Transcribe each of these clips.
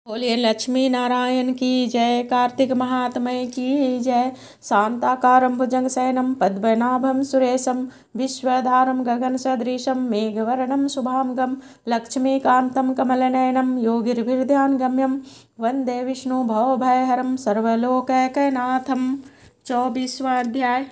बोलिए लक्ष्मी नारायण की जय। कार्तिक महात्मय की जय। शांताकारं भुजगशयनं पद्मनाभं सुरेशं विश्वधारं गगनसदृशं मेघवर्णं शुभांगं लक्ष्मीकान्तं कमलनयनं योगिर्भिर्ध्यानगम्यं वन्दे विष्णु भवभयहरं सर्वलोकैकनाथं। 24वां अध्याय।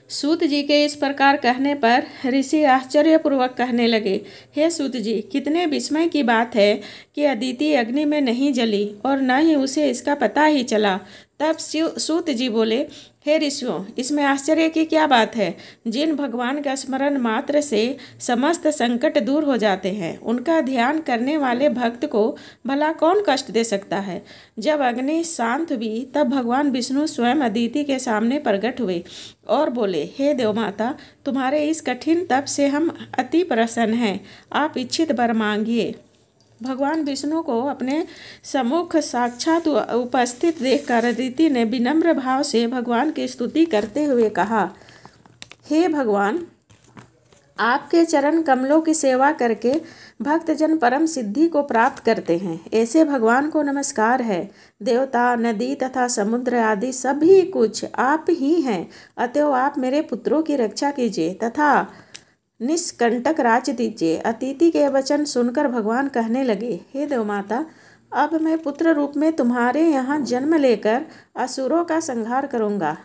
सूत जी के इस प्रकार कहने पर ऋषि आश्चर्यपूर्वक कहने लगे, हे सूत जी, कितने विस्मय की बात है कि अदिति अग्नि में नहीं जली और न ही उसे इसका पता ही चला। तब सूत जी बोले, हे ऋषियों, इसमें आश्चर्य की क्या बात है। जिन भगवान का स्मरण मात्र से समस्त संकट दूर हो जाते हैं, उनका ध्यान करने वाले भक्त को भला कौन कष्ट दे सकता है। जब अग्नि शांत हुई तब भगवान विष्णु स्वयं अदिति के सामने प्रकट हुए और बोले, हे देवमाता, तुम्हारे इस कठिन तप से हम अति प्रसन्न हैं। आप इच्छित वर मांगिए। भगवान विष्णु को अपने सम्मुख साक्षात उपस्थित देखकर अदिति ने विनम्र भाव से भगवान की स्तुति करते हुए कहा, हे भगवान, आपके चरण कमलों की सेवा करके भक्तजन परम सिद्धि को प्राप्त करते हैं। ऐसे भगवान को नमस्कार है। देवता, नदी तथा समुद्र आदि सभी कुछ आप ही हैं। अतएव आप मेरे पुत्रों की रक्षा कीजिए तथा निष्कंटक राज्य दीजिए। अदिति के वचन सुनकर भगवान कहने लगे, हे देवमाता, अब मैं पुत्र रूप में तुम्हारे यहाँ जन्म लेकर असुरों का संहार करूँगा।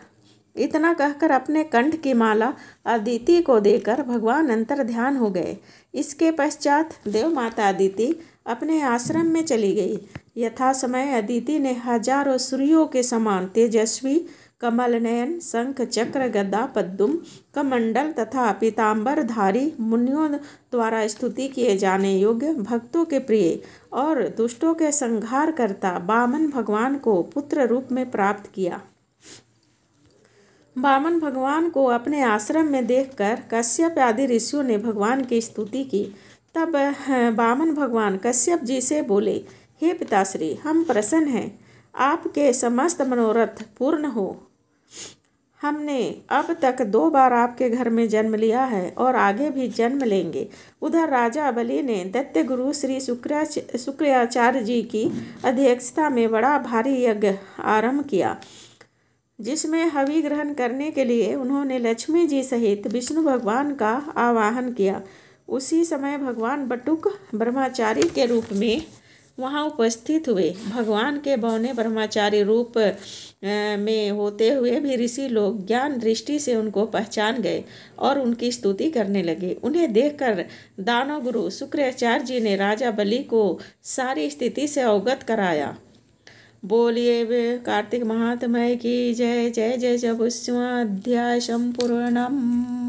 इतना कहकर अपने कंठ की माला अदिति को देकर भगवान अंतर ध्यान हो गए। इसके पश्चात देवमाता अदिति अपने आश्रम में चली गई। यथा समय अदिति ने हजारों सूर्यों के समान तेजस्वी कमल नयन, शंख, चक्र, गदा, पद्म, कमंडल तथा पीताम्बरधारी मुनियों द्वारा स्तुति किए जाने योग्य, भक्तों के प्रिय और दुष्टों के संहार करता वामन भगवान को पुत्र रूप में प्राप्त किया। वामन भगवान को अपने आश्रम में देखकर कश्यप आदि ऋषियों ने भगवान की स्तुति की। तब वामन भगवान कश्यप जी से बोले, हे पिताश्री, हम प्रसन्न हैं। आपके समस्त मनोरथ पूर्ण हो। हमने अब तक 2 बार आपके घर में जन्म लिया है और आगे भी जन्म लेंगे। उधर राजा बलि ने दैत्य गुरु श्री शुक्राचार्य जी की अध्यक्षता में बड़ा भारी यज्ञ आरंभ किया, जिसमें हवि ग्रहण करने के लिए उन्होंने लक्ष्मी जी सहित विष्णु भगवान का आवाहन किया। उसी समय भगवान बटुक ब्रह्मचारी के रूप में वहाँ उपस्थित हुए। भगवान के बौने ब्रह्मचारी रूप में होते हुए भी ऋषि लोग ज्ञान दृष्टि से उनको पहचान गए और उनकी स्तुति करने लगे। उन्हें देखकर दानव गुरु शुक्राचार्य जी ने राजा बलि को सारी स्थिति से अवगत कराया। बोलिए कार्तिक महात्मय की जय। जय जय। 24वां अध्याय संपूर्णम।